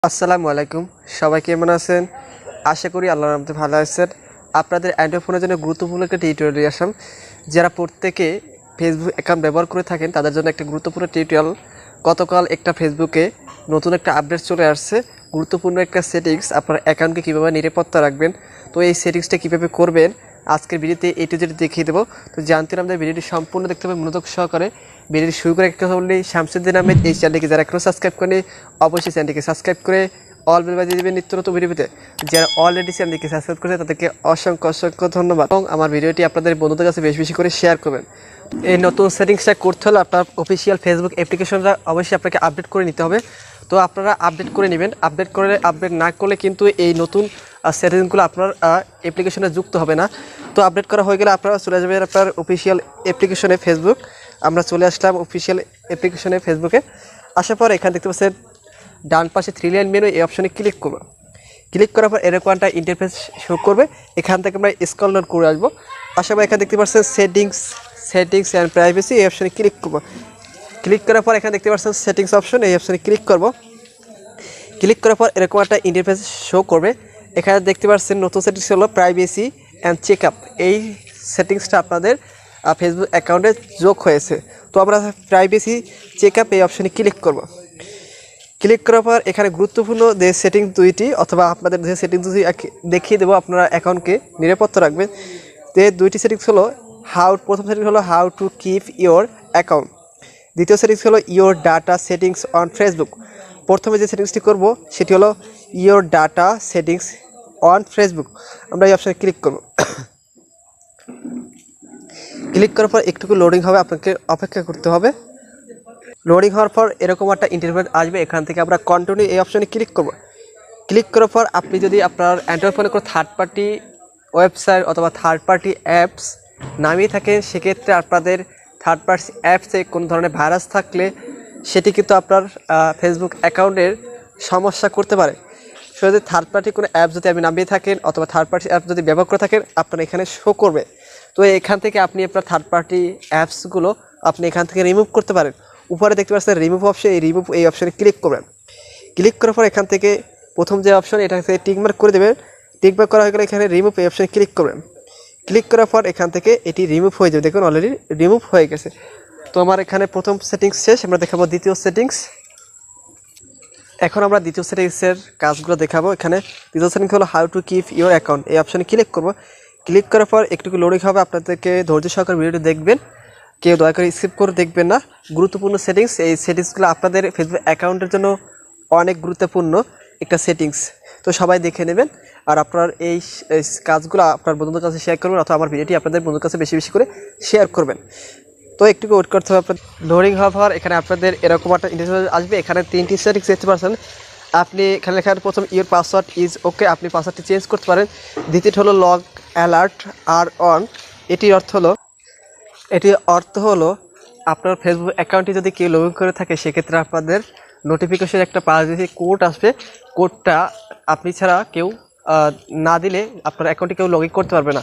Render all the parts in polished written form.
আসসালামু আলাইকুম, সবাই কেমন আছেন? আশা করি আল্লাহর রহমতে ভালো আছেন। আপনাদের অ্যান্ড্রয়েড ফোনের জন্য গুরুত্বপূর্ণ একটা টিউটোরিয়াল নিয়ে আসলাম। যারা প্রত্যেকে ফেসবুক অ্যাকাউন্ট ব্যবহার করে থাকেন তাদের জন্য একটা গুরুত্বপূর্ণ টিউটোরিয়াল। গতকাল একটা ফেসবুকে নতুন একটা আপডেট চলে আসছে, গুরুত্বপূর্ণ একটা সেটিংস। আপনার অ্যাকাউন্টকে কীভাবে নিরাপত্তা রাখবেন, তো এই সেটিংসটা কীভাবে করবেন আজকের ভিডিওতে এ টু জেড দেখিয়ে দেবো। তো জানতে আমাদের ভিডিওটি সম্পূর্ণ দেখতে হবে মনোযোগ সহকারে। ভিডিওটি শুরু করে একটা বললি শামসুদ্দিন আহমেদ এই চ্যানেলটিকে যারা এখনও সাবস্ক্রাইব করেনি অবশ্যই চ্যানেলটিকে সাবস্ক্রাইব করে অল বেল বাজিয়ে দেবেন নিত্য নতুন ভিডিওতে। যারা অলরেডি চ্যানেলটিকে সাবস্ক্রাইব করেছে তাদেরকে অসংখ্য অসংখ্য ধন্যবাদ এবং আমার ভিডিওটি আপনাদের বন্ধুদের কাছে বেশি বেশি করে শেয়ার করবেন। এই নতুন সেটিংসটা করতে হলে আপনার অফিসিয়াল ফেসবুক অ্যাপ্লিকেশনটা অবশ্যই আপনাকে আপডেট করে নিতে হবে। তো আপনারা আপডেট করে নেবেন। আপডেট না করলে কিন্তু এই নতুন সেটিংসগুলো আপনার অ্যাপ্লিকেশনে যুক্ত হবে না। তো আপডেট করা হয়ে গেলে আপনারা চলে যাবেন আপনার অফিসিয়াল অ্যাপ্লিকেশনে ফেসবুক। আমরা চলে আসলাম অফিসিয়াল অ্যাপ্লিকেশনে ফেসবুকে। আসার পর এখানে দেখতে পাচ্ছেন ডান পাশে 3 লাইন মেনু, এই অপশনে ক্লিক করব। ক্লিক করার পর এরকম একটা ইন্টারফেস শো করবে। এখান থেকে আমরা স্ক্রল ডাউন করে আসবো। আসার পর এখানে দেখতে পাচ্ছেন সেটিংস অ্যান্ড প্রাইভেসি, এই অপশনে ক্লিক করব। ক্লিক করার পর এখানে দেখতে পাচ্ছেন সেটিংস অপশন, এই অপশনে ক্লিক করব। ক্লিক করার পর এরকম একটা ইন্টারফেস শো করবে। এখানে দেখতে পাচ্ছেন নতুন সেটিংস হলো প্রাইভেসি অ্যান্ড চেকআপ। এই সেটিংসটা আপনাদের ফেসবুক অ্যাকাউন্টে যোগ হয়েছে। তো আমরা প্রাইভেসি চেকআপ এই অপশনে ক্লিক করব। ক্লিক করার পর এখানে গুরুত্বপূর্ণ যে সেটিংস দুইটি অথবা আপনাদের যে সেটিংস দুটি দেখিয়ে দেবো আপনারা অ্যাকাউন্টকে নিরাপত্তা রাখবেন। তো দুইটি সেটিংস হলো প্রথম সেটিংস হলো how to keep your account. দ্বিতীয় সেটিংস হলো your data settings on Facebook. প্রথমে যে সেটিংসটি করব সেটি হলো your data settings on Facebook. আমরা এই অপশানে ক্লিক করব। ক্লিক করার পর একটু লোডিং হবে, আপনাকে অপেক্ষা করতে হবে। লোডিং হওয়ার পর এরকম একটা ইন্টারফেস আসবে। এখান থেকে আমরা কন্টিনিউ এই অপশানে ক্লিক করব। ক্লিক করার পর আপনি যদি আপনার অ্যান্ড্রয়েড ফোনে কোনো থার্ড পার্টি ওয়েবসাইট অথবা থার্ড পার্টি অ্যাপস নামিয়ে থাকেন, সেক্ষেত্রে আপনাদের থার্ড পার্টি অ্যাপসে কোনো ধরনের ভাইরাস থাকলে সেটি কিন্তু আপনার ফেসবুক অ্যাকাউন্টের সমস্যা করতে পারে। যদি থার্ড পার্টি কোনো অ্যাপ যদি আপনি নামিয়ে থাকেন অথবা থার্ড পার্টি অ্যাপ যদি ব্যবহার করে থাকেন আপনার এখানে শো করবে। তো এখান থেকে আপনি আপনার থার্ড পার্টি অ্যাপসগুলো আপনি এখান থেকে রিমুভ করতে পারেন। উপরে দেখতে পাচ্ছেন রিমুভ অপশন, এই অপশনে ক্লিক করবেন। ক্লিক করার পর এখান থেকে প্রথম যে অপশন এটা থেকে টিকমার্ক করে দেবেন। টিকমার্ক করা হয়ে গেলে এখানে রিমুভ এই অপশনে ক্লিক করবেন। ক্লিক করার পর এখান থেকে এটি রিমুভ হয়ে যাবে। দেখুন অলরেডি রিমুভ হয়ে গেছে। তো আমার এখানে প্রথম সেটিংস শেষ। আমরা দেখাবো দ্বিতীয় সেটিংস। এখন আমরা দ্বিতীয় সেটিংসের কাজগুলো দেখাবো। এখানে দ্বিতীয় সেটিংস হলো how to keep your account, এই অপশনে ক্লিক করব। ক্লিক করার পর একটু লোডিং হবে, আপনাদেরকে ধৈর্য সহকারে ভিডিওটি দেখবেন, কেউ দয়া করে স্কিপ করে দেখবেন না। গুরুত্বপূর্ণ সেটিংস, এই সেটিংসগুলো আপনাদের ফেসবুক অ্যাকাউন্টের জন্য অনেক গুরুত্বপূর্ণ একটা সেটিংস। তো সবাই দেখে নেবেন আর আপনার এই কাজগুলো আপনার বন্ধুদের কাছে শেয়ার করবেন অথবা আমার ভিডিওটি আপনাদের বন্ধুদের কাছে বেশি বেশি করে শেয়ার করবেন। তো একটু ওয়েট করতে হবে। আপনার লোডিং হওয়ার পর এখানে আপনাদের এরকম একটা ইন্টারফেস আসবে। এখানে 3টি সেটিংস দেখতে পাচ্ছেন। আপনি এখানে প্রথম ইওর পাসওয়ার্ড ইজ ওকে, আপনি পাসওয়ার্ডটি চেঞ্জ করতে পারেন। দ্বিতীয়টি হলো লগ অ্যালার্ট আর অন। এটির অর্থ হলো আপনার ফেসবুক অ্যাকাউন্টে যদি কেউ লগ ইন করে থাকে সেক্ষেত্রে আপনাদের নোটিফিকেশন একটা প্রাইভেসি কোড আসবে। কোডটা আপনি ছাড়া কেউ না দিলে আপনার অ্যাকাউন্টে কেউ লগ ইন করতে পারবে না।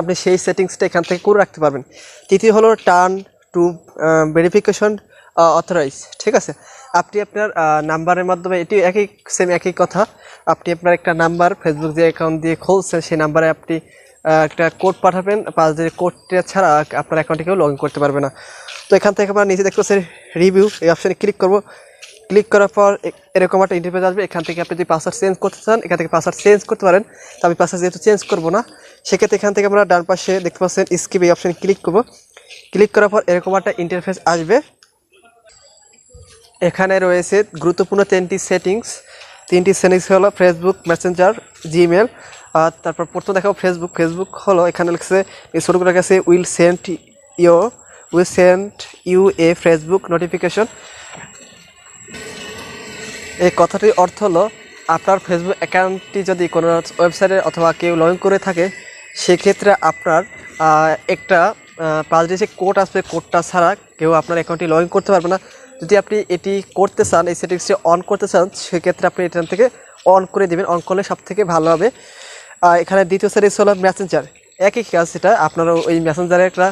আপনি সেই সেটিংসটা এখান থেকে করে রাখতে পারবেন। তৃতীয় হলো টার্ন টু ভেরিফিকেশন অথরাইজ। ঠিক আছে, আপনি আপনার নাম্বারের মাধ্যমে এটি একই কথা। আপনি আপনার একটা নাম্বার ফেসবুক যে অ্যাকাউন্ট দিয়ে খুলছেন সেই নাম্বারে আপনি একটা কোড পাঠাবেন। 5 দিনের কোডটা ছাড়া আপনার অ্যাকাউন্টে কেউ লগ ইন করতে পারবে না। তো এখান থেকে আমরা নিচে দেখতে পাচ্ছি রিভিউ, এই অপশানে ক্লিক করব। ক্লিক করার পর এরকম একটা ইন্টারফেস আসবে। এখান থেকে আপনি যদি পাসওয়ার্ড চেঞ্জ করতে চান এখান থেকে পাসওয়ার্ড চেঞ্জ করতে পারেন। তো আমি পাসওয়ার্ড যেহেতু চেঞ্জ করবো না, সেক্ষেত্রে এখান থেকে আমরা ডান পাশে দেখতে পাচ্ছেন স্কিপ, এই অপশানে ক্লিক করব। ক্লিক করার পর এরকম একটা ইন্টারফেস আসবে। এখানে রয়েছে গুরুত্বপূর্ণ 3টি সেটিংস হলো ফেসবুক, মেসেঞ্জার, জিমেল। তারপর প্রথম দেখাবো ফেসবুক হলো এখানে লিখছে শুরু করে গেছে will send you a Facebook notification. এই কথাটির অর্থ হলো আপনার ফেসবুক অ্যাকাউন্টটি যদি কোনো ওয়েবসাইটে অথবা কেউ লগ ইন করে থাকে সেক্ষেত্রে আপনার একটা 5 ডিজিট কোড আসবে। কোডটা ছাড়া কেউ আপনার অ্যাকাউন্টটি লগ ইন করতে পারবে না। যদি আপনি এটি করতে চান, এই সেটিংসটি অন করতে চান, সেক্ষেত্রে আপনি এখান থেকে অন করে দেবেন। অন করলে সব থেকে ভালো হবে। এখানে দ্বিতীয় সেটিংস হলো মেসেঞ্জার। একই কাজ, সেটা আপনারা ওই মেসেঞ্জারে একটা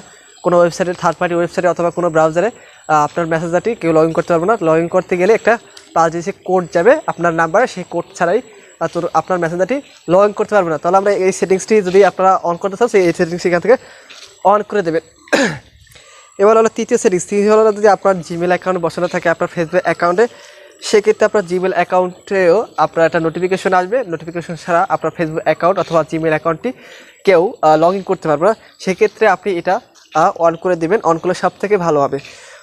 কোনো ওয়েবসাইটে থার্ড পার্টি ওয়েবসাইটে অথবা কোনো ব্রাউজারে আপনার মেসেঞ্জারটি কেউ লগ ইন করতে পারবে না। লগ ইন করতে গেলে একটা 5 ডিজিট কোড যাবে আপনার নাম্বারে, সেই কোড ছাড়াই তো আপনার মেসেঞ্জারটি লগ ইন করতে পারবে না। তাহলে আমরা এই সেটিংসটি যদি আপনারা অন করতে চান, এই সেটিংসটি এখান থেকে অন করে দেবেন। এবার হলো তৃতীয় সেটিংস, হলো যদি আপনার জিমেল অ্যাকাউন্ট বসানো থাকে আপনার ফেসবুক অ্যাকাউন্টে, সেক্ষেত্রে আপনার জিমেল অ্যাকাউন্টেও আপনার একটা নোটিফিকেশন আসবে। নোটিফিকেশন ছাড়া আপনার ফেসবুক অ্যাকাউন্ট অথবা জিমেল অ্যাকাউন্টটি কেউ লগ ইন করতে পারবে না। সেক্ষেত্রে আপনি এটা অন করে দেবেন, অন করলে সব থেকে ভালো হবে।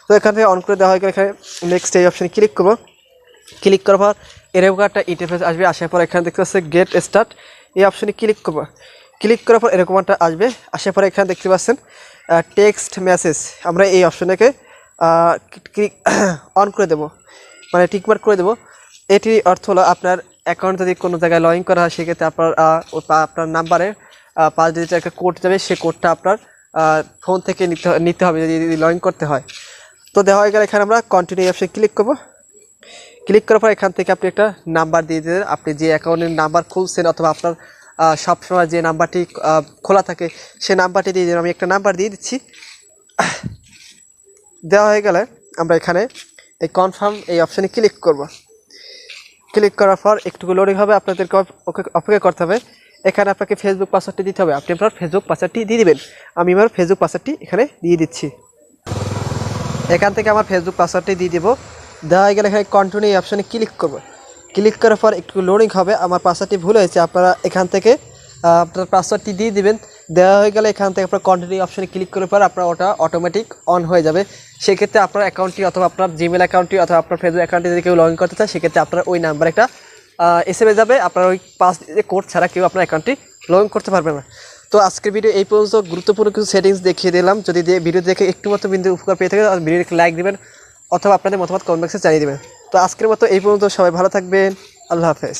তো এখান থেকে অন করে দেওয়া হয়, এখানে নেক্সট এই অপশানে ক্লিক করবো। ক্লিক করার পর এরকম একটা ইন্টারফেস আসবে, আসার পর এখানে দেখতে পাচ্ছেন গেট স্টার্ট, এই অপশানে ক্লিক করবো। ক্লিক করার পর এরকম একটা আসবে, আসার পর এখানে দেখতে পাচ্ছেন টেক্সট মেসেজ, আমরা এই অপশানটাকে অন করে দেবো, মানে টিকমার্ক করে দেবো। এটির অর্থ হলো আপনার অ্যাকাউন্ট যদি কোনো জায়গায় লগ ইন করা হয়, সেক্ষেত্রে আপনার নাম্বারে 5 ডিজিটের একটা কোড যাবে, সেই কোডটা আপনার ফোন থেকে নিতে হবে যদি লগ ইন করতে হয়। তো দেওয়া হয়ে গেলে এখানে আমরা কন্টিনিউ অপশানে ক্লিক করবো। ক্লিক করার পর এখান থেকে আপনি একটা নাম্বার দিয়ে দেবেন, আপনি যে অ্যাকাউন্টের নাম্বার খুলছেন অথবা আপনার সবসময় যে নাম্বারটি খোলা থাকে সেই নাম্বারটি দিয়ে দেবেন। আমি একটা নাম্বার দিয়ে দিচ্ছি। দেওয়া হয়ে গেলে আমরা এখানে এই কনফার্ম এই অপশানে ক্লিক করব। ক্লিক করার পর একটু লোডিং হবে, আপনাদেরকে অপেক্ষা করতে হবে। এখানে আপনাকে ফেসবুক পাসওয়ার্ডটি দিতে হবে, আপনি আপনার ফেসবুক পাসওয়ার্ডটি দিয়ে দিবেন। আমি আমার ফেসবুক পাসওয়ার্ডটি এখানে দিয়ে দিচ্ছি। এখান থেকে আমার ফেসবুক পাসওয়ার্ডটি দিয়ে দেবো। দেওয়া হয়ে গেলে এখানে কন্টিনিউ এই অপশানে ক্লিক করব। ক্লিক করার পর একটু লোডিং হবে, আমার পাসওয়ার্ডটি ভুল হয়েছে, আপনারা এখান থেকে আপনার পাসওয়ার্ডটি দিয়ে দিবেন। দেওয়া হয়ে গেলে এখান থেকে আপনার কন্টিনিউ অপশানে ক্লিক করার পর আপনার ওটা অটোমেটিক অন হয়ে যাবে। সেক্ষেত্রে আপনার অ্যাকাউন্টটি অথবা আপনার জিমেল অ্যাকাউন্টটি অথবা আপনার ফেসবুক অ্যাকাউন্টে যদি কেউ লগ ইন করতে চায়, সেক্ষেত্রে আপনার ওই নাম্বার একটা SMS যাবে, আপনার ওই 5 ডিজিটের কোড ছাড়া কেউ আপনার অ্যাকাউন্টটি লগ ইন করতে পারবে না। তো আজকের ভিডিও এই পর্যন্ত, গুরুত্বপূর্ণ কিছু সেটিংস দেখিয়ে দিলাম। যদি ভিডিও দেখে একটু মতো বিন্দু উপকার পেয়ে থাকে, ভিডিওকে লাইক দেবেন অথবা আপনাদের মতামত কমেন্ট বক্সে জানিয়ে দেবেন। তো আজকের মতো এই পর্যন্ত, সবাই ভালো থাকবেন, আল্লাহ হাফেজ।